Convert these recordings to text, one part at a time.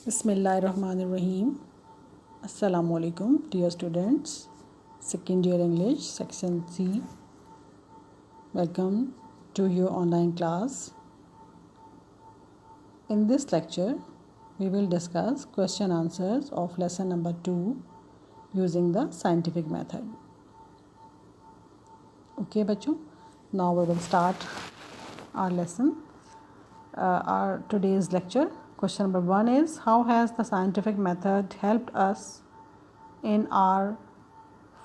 بسم اللہ الرحمن الرحیم. السلام علیکم dear students. Second year English section C. Welcome to your online class. In this lecture, we will discuss question answers of lesson number 2 using the scientific method. Okay bachcho, now we will start our lesson. Our today's lecture. Question number 1 is, how has the scientific method helped us in our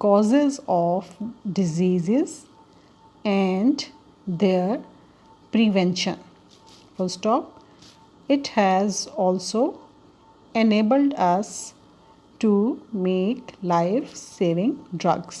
causes of diseases and their prevention. Full stop. It has also enabled us to make life-saving drugs.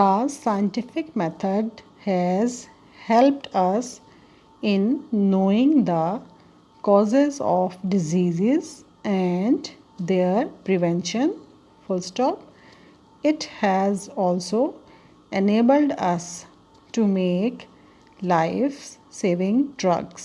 The scientific method has helped us in knowing the causes of diseases and their prevention. Full stop. It has also enabled us to make life-saving drugs.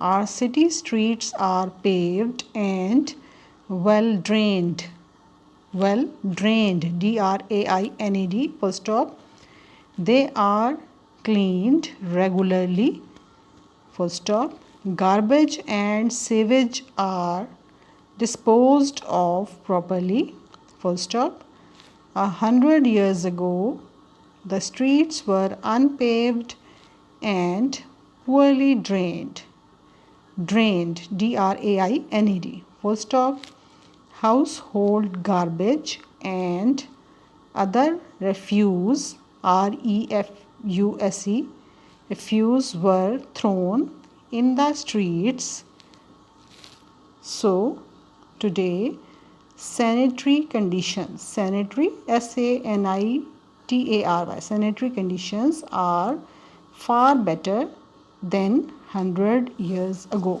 our city streets are paved and well drained, drained, full stop. They are cleaned regularly, full stop. Garbage and sewage are disposed of properly, full stop. 100 years ago, the streets were unpaved and poorly drained, drained, full stop. Household garbage and other refuse, refuse were thrown in the streets. So today sanitary conditions, sanitary sanitary conditions are far better than 100 years ago.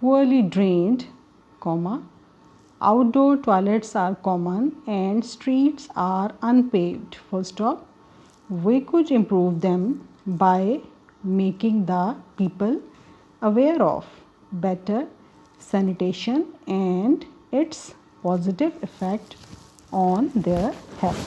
poorly drained, outdoor toilets are common and streets are unpaved, full stop. We could improve them by making the people aware of better sanitation and its positive effect on their health.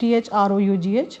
THROUGH,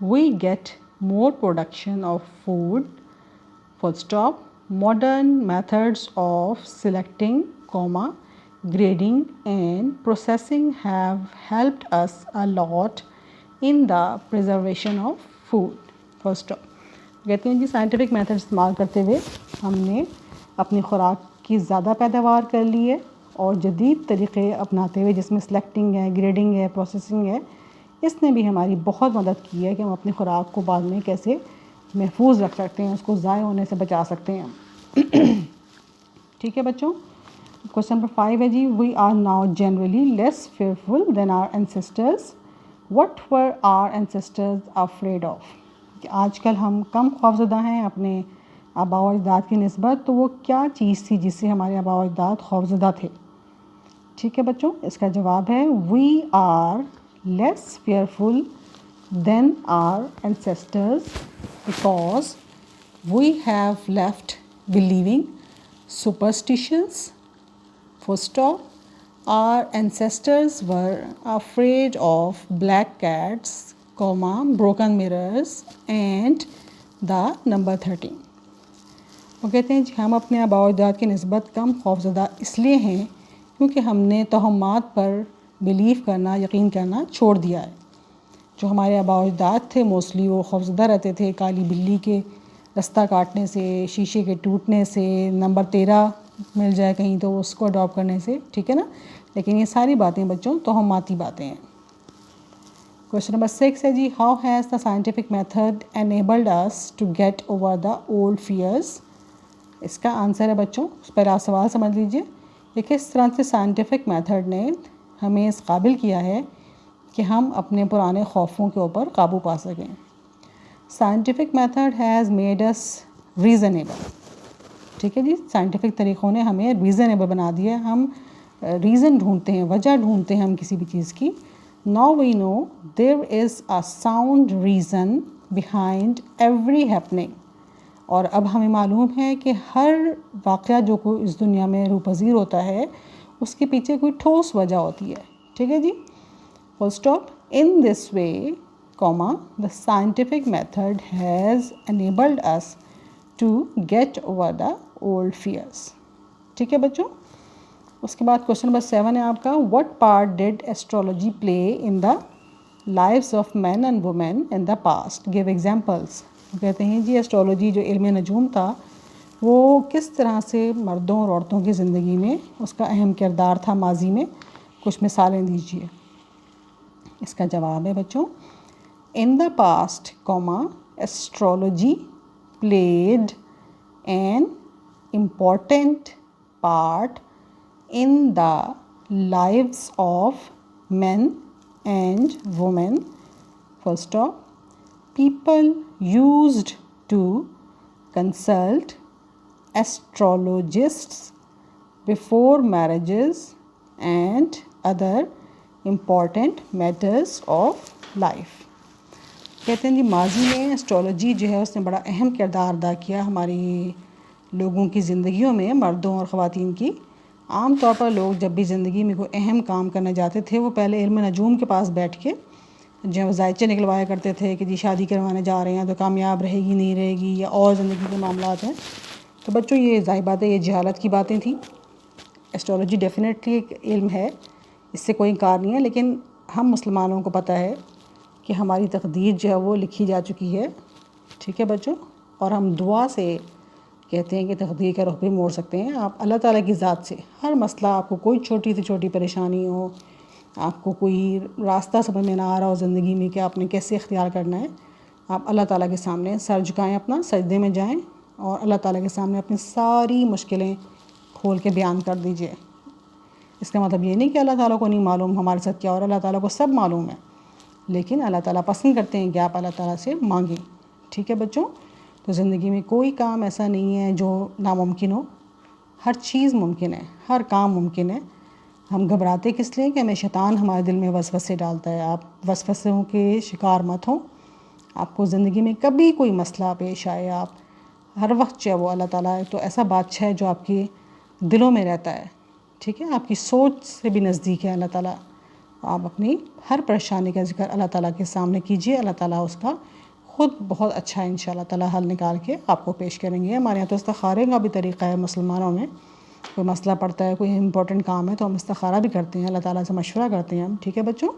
we get more production of food, full stop. Modern methods of selecting, grading and processing have helped us a lot in the preservation of food. First of کہتے ہیں جی scientific method استعمال کرتے ہوئے ہم نے اپنی خوراک کی زیادہ پیداوار کر لی ہے اور جدید طریقے اپناتے ہوئے جس میں سلیکٹنگ ہے، گریڈنگ ہے، پروسیسنگ ہے، اس نے بھی ہماری بہت مدد کی ہے کہ ہم اپنی خوراک کو بعد میں کیسے محفوظ رکھ سکتے ہیں، اس کو ضائع ہونے سے بچا سکتے ہیں. ٹھیک ہے بچوں. کوشچن نمبر 5 ہے جی we are now generally less fearful than our ancestors. What were our ancestors afraid of? کہ آج کل ہم کم خوفزدہ ہیں اپنے آباء و اجداد کی نسبت، تو وہ کیا چیز تھی جس سے ہمارے آباء و اجداد خوفزدہ تھے؟ ٹھیک ہے بچوں. اس کا جواب ہے we are less fearful than our ancestors because we have left believing superstitions. Full stop. Our ancestors were afraid of black cats, broken mirrors and the number 13. وہ کہتے ہیں ہم اپنے آباء و اجداد کی نسبت کم خوفزدہ اس لیے ہیں کیونکہ ہم نے توہمات پر بلیو کرنا، یقین کرنا چھوڑ دیا ہے. جو ہمارے آباء و اجداد تھے موسٹلی وہ خوفزدہ رہتے تھے کالی بلی کے رستہ کاٹنے سے، شیشے کے ٹوٹنے سے، نمبر 13 مل جائے کہیں تو اس کو اڈاپٹ کرنے سے. ٹھیک ہے نا. لیکن یہ ساری باتیں بچوں توہماتی باتیں ہیں. کویشچن نمبر 6 ہے جی how has the scientific method enabled us to get over the old fears? اس کا آنسر ہے بچوں، پہلا سوال سمجھ لیجئے کہ کس طرح سے سائنٹیفک میتھڈ نے ہمیں اس قابل کیا ہے کہ ہم اپنے پرانے خوفوں کے اوپر قابو پا سکیں. Scientific method has made us reasonable. ٹھیک ہے جی. سائنٹیفک طریقوں نے ہمیں ریزنیبل بنا دیا. ہم ریزن ڈھونڈتے ہیں، وجہ ڈھونڈتے ہیں ہم کسی بھی چیز کی. Now we know there is a sound reason behind every happening. اور اب ہمیں معلوم ہے کہ ہر واقعہ جو کوئی اس دنیا میں روپذیر ہوتا ہے اس کے پیچھے کوئی ٹھوس وجہ ہوتی ہے. ٹھیک ہے جی. Full stop. In this way the scientific method has enabled us to get over the old fears. ٹھیک ہے بچوں. اس کے بعد کوشچن نمبر 7 ہے آپ کا what part did astrology play in the lives of men and women in the past? Give examples. کہتے ہیں جی ایسٹرولوجی جو علم نجوم تھا وہ کس طرح سے مردوں اور عورتوں کی زندگی میں اس کا اہم کردار تھا ماضی میں. کچھ مثالیں دیجیے. اس کا جواب ہے بچوں In the past, astrology played an important part in the lives of men and women. Full stop. People used to consult astrologists before marriages and other important matters of life. کہتے ہیں جی ماضی میں اسٹرالوجی جو ہے اس نے بڑا اہم کردار ادا کیا ہماری لوگوں کی زندگیوں میں، مردوں اور خواتین کی. عام طور پر لوگ جب بھی زندگی میں کوئی اہم کام کرنے جاتے تھے وہ پہلے علم نجوم کے پاس بیٹھ کے جو ذائچے نکلوایا کرتے تھے کہ جی شادی کروانے جا رہے ہیں تو کامیاب رہے گی نہیں رہے گی یا اور زندگی کے معاملات ہیں. تو بچوں یہ ظاہر بات ہے یہ جہالت کی باتیں تھیں. اسٹرالوجی ڈیفینیٹلی ایک علم ہے، اس سے کوئی انکار نہیں ہے، لیکن ہم مسلمانوں کو پتہ ہے کہ ہماری تقدیر جو ہے وہ لکھی جا چکی ہے. ٹھیک ہے بچوں. اور ہم دعا سے کہتے ہیں کہ تقدیر کا رخ بھی موڑ سکتے ہیں. آپ اللہ تعالیٰ کی ذات سے ہر مسئلہ، آپ کو کوئی چھوٹی سے چھوٹی پریشانی ہو، آپ کو کوئی راستہ سمجھ میں نہ آ رہا ہو زندگی میں کہ آپ نے کیسے اختیار کرنا ہے، آپ اللہ تعالیٰ کے سامنے سر جھکائیں، اپنا سجدے میں جائیں اور اللہ تعالیٰ کے سامنے اپنی ساری مشکلیں کھول کے بیان کر دیجئے. اس کا مطلب یہ نہیں کہ اللہ تعالیٰ کو نہیں معلوم ہمارے ساتھ کیا، اور اللہ تعالیٰ کو سب معلوم ہے، لیکن اللہ تعالیٰ پسند کرتے ہیں کہ آپ اللہ تعالیٰ سے مانگیں. ٹھیک ہے بچوں. تو زندگی میں کوئی کام ایسا نہیں ہے جو ناممکن ہو، ہر چیز ممکن ہے، ہر کام ممکن ہے. ہم گھبراتے کس لیے کہ ہمیں شیطان ہمارے دل میں وسوسے ڈالتا ہے. آپ وسوسوں کے شکار مت ہوں. آپ کو زندگی میں کبھی کوئی مسئلہ پیش آئے، آپ ہر وقت جو ہے وہ اللہ تعالیٰ تو ایسا بادشاہ ہے جو آپ کے دلوں میں رہتا ہے. ٹھیک ہے. آپ کی سوچ سے بھی نزدیک ہے اللہ تعالیٰ. آپ اپنی ہر پریشانی کا ذکر اللہ تعالیٰ کے سامنے کیجیے. اللہ تعالیٰ اس کا خود بہت اچھا ہے انشاءاللہ تعالیٰ حل نکال کے آپ کو پیش کریں گے. ہمارے یہاں تو استخارے کا بھی طریقہ ہے مسلمانوں میں. کوئی مسئلہ پڑتا ہے، کوئی امپورٹنٹ کام ہے تو ہم استخارہ بھی کرتے ہیں، اللہ تعالیٰ سے مشورہ کرتے ہیں ہم. ٹھیک ہے بچوں.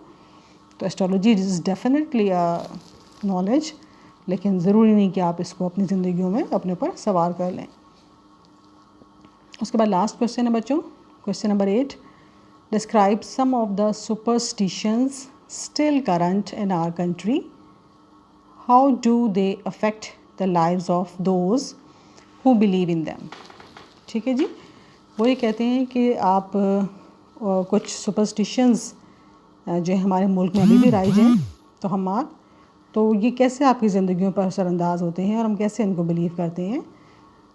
تو ایسٹرولوجی از ڈیفینیٹلی نالج، لیکن ضروری نہیں کہ آپ اس کو اپنی زندگیوں میں اپنے اوپر سوار کر لیں. اس کے بعد لاسٹ کویشچن ہے بچوں، question number 8. Describe some of the superstitions still current in our country. How do they affect the lives of those who believe in them. ٹھیک ہے جی، وہ یہ کہتے ہیں کہ آپ کچھ سپرسٹیشنز جو ہمارے ملک میں ابھی بھی رائج ہیں تو یہ کیسے آپ کی زندگیوں پر اثر انداز ہوتے ہیں اور ہم کیسے ان کو بلیو کرتے ہیں.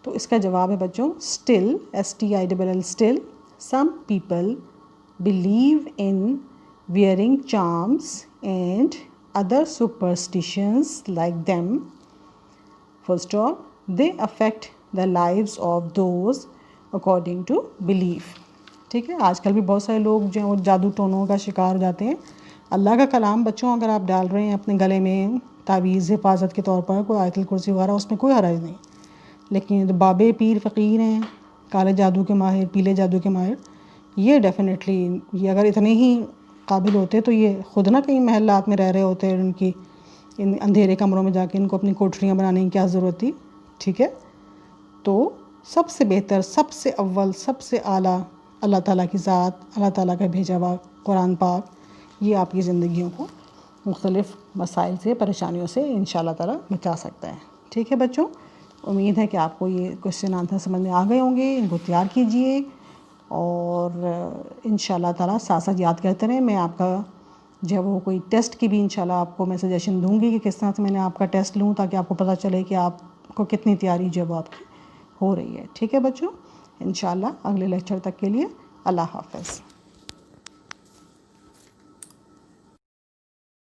تو اس کا جواب ہے بچوں still, STILL still some people believe in wearing charms and other superstitions like them. Full stop. They affect the lives of those according to belief. ٹھیک ہے، آج کل بھی بہت سارے لوگ جو ہیں وہ جادو ٹونوں کا شکار ہو جاتے ہیں. اللہ کا کلام بچوں اگر آپ ڈال رہے ہیں اپنے گلے میں تعویذ حفاظت کے طور پر، کوئی آیت الکرسی وغیرہ، اس میں کوئی حرج نہیں. لیکن جو بابے پیر فقیر ہیں، کالے جادو کے ماہر، پیلے جادو کے ماہر، یہ ڈیفینیٹلی یہ اگر اتنے ہی قابل ہوتے تو یہ خود نہ کہیں محلات میں رہ رہے ہوتے، ان اندھیرے کمروں میں جا کے ان کو اپنی کوٹریاں بنانے کی کیا ضرورت تھی. ٹھیک ہے، تو سب سے بہتر، سب سے اول، سب سے اعلیٰ اللہ تعالیٰ کی ذات، اللہ تعالیٰ کا بھیجا ہوا قرآن پاک، یہ آپ کی زندگیوں کو مختلف مسائل سے، پریشانیوں سے انشاءاللہ تعالیٰ بچا سکتا ہے. ٹھیک ہے بچوں، امید ہے کہ آپ کو یہ کویشچن آنسر سمجھ میں آ گئے ہوں گے. ان کو تیار کیجئے اور انشاءاللہ تعالیٰ ساتھ ساتھ یاد کرتے رہیں. میں آپ کا جو ہے وہ کوئی ٹیسٹ کی بھی انشاءاللہ آپ کو میں سجیشن دوں گی کہ کس طرح سے میں نے آپ کا ٹیسٹ لوں، تاکہ آپ کو پتہ چلے کہ آپ کو کتنی تیاری جو ہے وہ آپ کی ہو رہی ہے. ٹھیک ہے بچوں، انشاءاللہ اگلے لیکچر تک کے لیے اللہ حافظ.